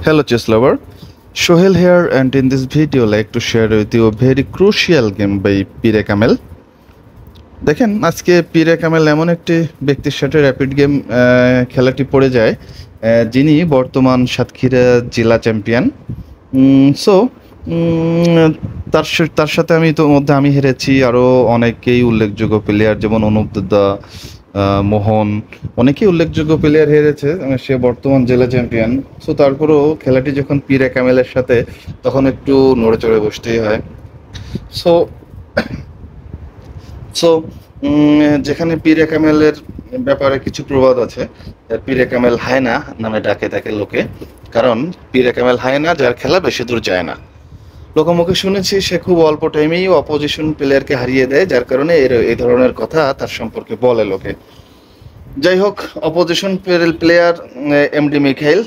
Hello chess lover, Sohail here, and in this video I'd like to share with you a very crucial game by পিরে কামেল। দেখেন আজকে পিরে কামেল এমন একটি ব্যক্তির সাথে rapid game খেলাটি পড়ে যায় যিনি বর্তমান সাতক্ষীরা জেলা চ্যাম্পিয়ন। সো তার সাথে আমি হেরেছি। আরও অনেকেই উল্লেখযোগ্য প্লেয়ার যেমন অনুপ দা, মোহন, অনেকেই উল্লেখযোগ্য প্লেয়ার হেরেছে। সে বর্তমান জেলা চ্যাম্পিয়ন। সো তারপরেও খেলাটি যখন পিরে কামেলের সাথে, তখন একটু নড়ে চড়ে বসতেই হয়। সো সো যেখানে পিরে কামেলের ব্যাপারে কিছু প্রবাদ আছে। পিরে কামেল হায়না নামে ডাকে তাকে লোকে, কারণ পিরে কামেল হায়না যার খেলা বেশি দূর যায় না। লোকমুখে শুনেছি সে খুব অল্প টাইমেই অপোজিশন প্লেয়ারকে হারিয়ে দেয়, যার কারণে এই ধরনের কথা তার সম্পর্কে বলে লোকে। যাই হোক, অপোজিশন প্লেয়ার এমডি মিখাইল,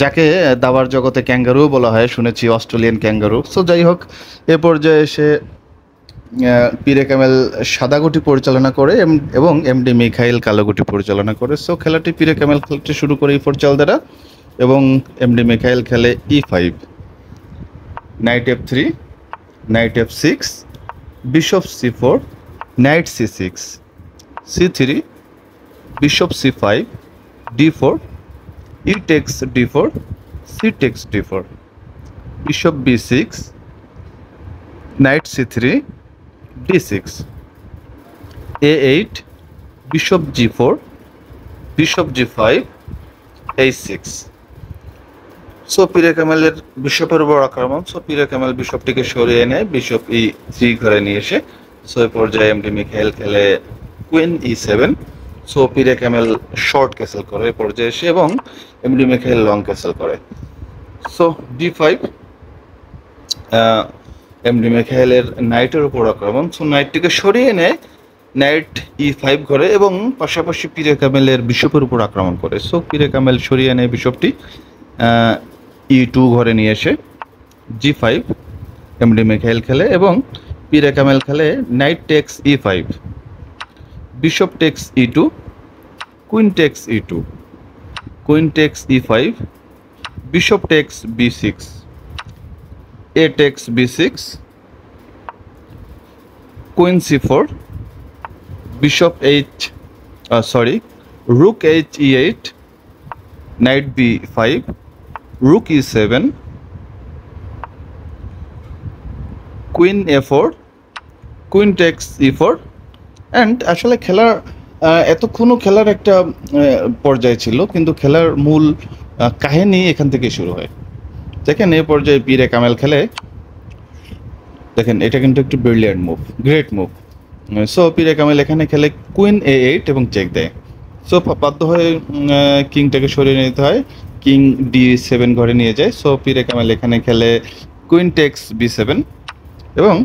যাকে দাবার জগতে ক্যাঙ্গারু বলা হয়, শুনেছি অস্ট্রেলিয়ান ক্যাঙ্গারু। সো যাই হোক, এ পর্যায়ে সে পিরে কামেল সাদাগুটি পরিচালনা করে এবং এমডি মিখাইল কালোগুটি পরিচালনা করে। সো খেলাটি পিরে কামেল খেলতে শুরু করে E4 চাল দ্বারা, এবং এমডি মিখাইল খেলে E5, knight F3, knight F6, bishop C4, knight C6, C3, bishop C5, D4, E takes D4, C takes D4, bishop B6, knight C3, D6, A8, bishop G4, bishop G5, H6। So Pierre কামেলের বিশপের উপর আক্রমণ। So Pierre কামেল বিশপটিকে সরিয়ে নেয়, bishop E3 ঘরে নিয়ে এসে। So এই পর্যায়ে এমডি মিখাইল খেলে কুইন E7। সো পিরে কামেল শর্ট ক্যাসেল করে এই পর্যায়ে এসে, এবং এমডি মিখাইল লং ক্যাসেল করে। সো D5, এমডি মিখাইলের নাইটের উপর আক্রমণ। সো নাইটটিকে সরিয়ে নেয় নাইট E5 ঘরে, এবং পাশাপাশি পিরে কামেলের বিশপের উপর আক্রমণ করে। সো পিরে কামেল সরিয়ে নেয় বিশপটি E2 ঘরে নিয়ে এসে, G5, এমডি মিখাইল খেলে, এবং পিরে কামেল খেলে knight takes E5, bishop takes E2, queen takes E2, queen takes E5, bishop takes B6, A takes B6, queen C4, bishop rook E8, knight B5, rook E7, queen A4, queen takes E4। And আসলে খেলার এতক্ষণও খেলার একটা পর্যায়ে ছিল, কিন্তু খেলার মূল কাহিনী এখান থেকে শুরু হয়। দেখেন এই পর্যায়ে পিরে কামেল খেলে, দেখেন এটা কিন্তু একটু brilliant move, great move. So Pierre Kamel এখানে খেলে কুইন A8 এবং চেক দেয়। সো বাধ্য হয়ে কিংটাকে সরিয়ে নিতে হয়, কিং D7 ঘরে নিয়ে যায়। সো পিরে কামেল এখানে খেলে কুইন টেক্স B7, এবং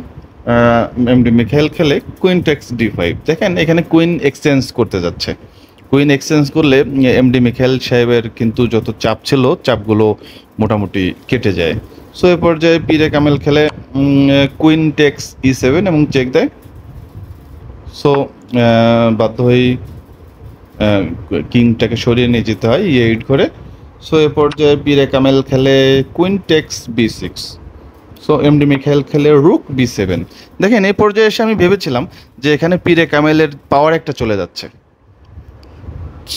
এমডি মিখাইল খেলে কুইন টেক্স D5। দেখেন এখানে কুইন এক্সচেঞ্জ করতে যাচ্ছে। কুইন এক্সচেঞ্জ করলে এমডি মিখাইল সাহেবের কিন্তু যত চাপ ছিল, চাপগুলো মোটামুটি কেটে যায়। সো এ পর্যায়ে পিরে কামেল খেলে কুইন টেক্স E7 এবং চেক দেয়। সো বাধ্য হয়েই কিংটাকে সরিয়ে নিয়ে যেতে হয় E8 ঘরে। সো এ পর্যায়ে পিরে কামেল খেলে queen text B6। So MD Mikhail খেলে রুক B7। দেখেন এই পর্যায়ে এসে আমি ভেবেছিলাম যে এখানে পিরে কামেলের পাওয়ার একটা চলে যাচ্ছে।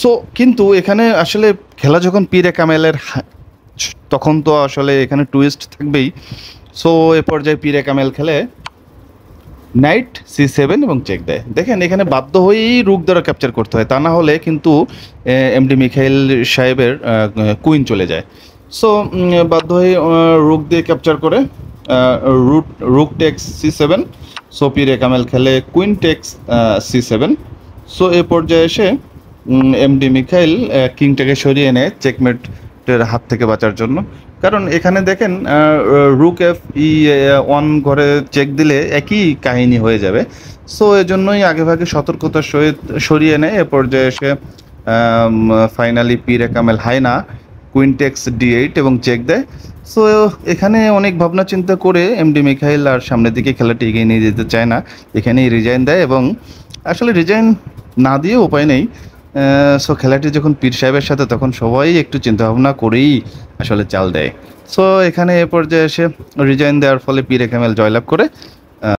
সো কিন্তু এখানে আসলে খেলা যখন পিরে কামেলের, তখন তো আসলে এখানে টুইস্ট থাকবেই। সো এ পর্যায়ে পিরে কামেল খেলে নাইট C7 এবং চেক দেয়। দেখেন এখানে বাধ্য হয়েই রুক দ্বারা ক্যাপচার করতে হয়, তা না হলে কিন্তু এমডি মিখাইল সাহেবের কুইন চলে যায়। সো বাধ্য হয়ে রুক দিয়ে ক্যাপচার করে, রুক text C7। So Pierre Kamel খেলে কুইন টেক্স C7। সো এ পর্যায়ে এসে এমডি মিখাইল কিংটাকে সরিয়ে নেয় চেকমেটের হাত থেকে বাঁচার জন্য। কারণ এখানে দেখেন রুক F1 ঘরে চেক দিলে একই কাহিনী হয়ে যাবে। সো এজন্যই আগেভাগে সতর্কতার সহিত সরিয়ে নেয়। এ পর্যায়ে এসে ফাইনালি পিরে কামেল হায়না কুইন টেক্স D8 এবং চেক দেয়। সো এখানে অনেক ভাবনা চিন্তা করে এমডি মিখাইল আর সামনের দিকে খেলাটি এগিয়ে নিয়ে যেতে চায় না, এখানেই রিজাইন দেয়। এবং আসলে রিজাইন না দিয়ে উপায় নেই, সো খেলাটি যখন পীর সাহেবের সাথে, তখন সবাই একটু চিন্তাভাবনা করেই আসলে চাল দেয়। সো এখানে এ পর্যায়ে এসে রিজাইন দেওয়ার ফলে পীর একামেল জয়লাভ করে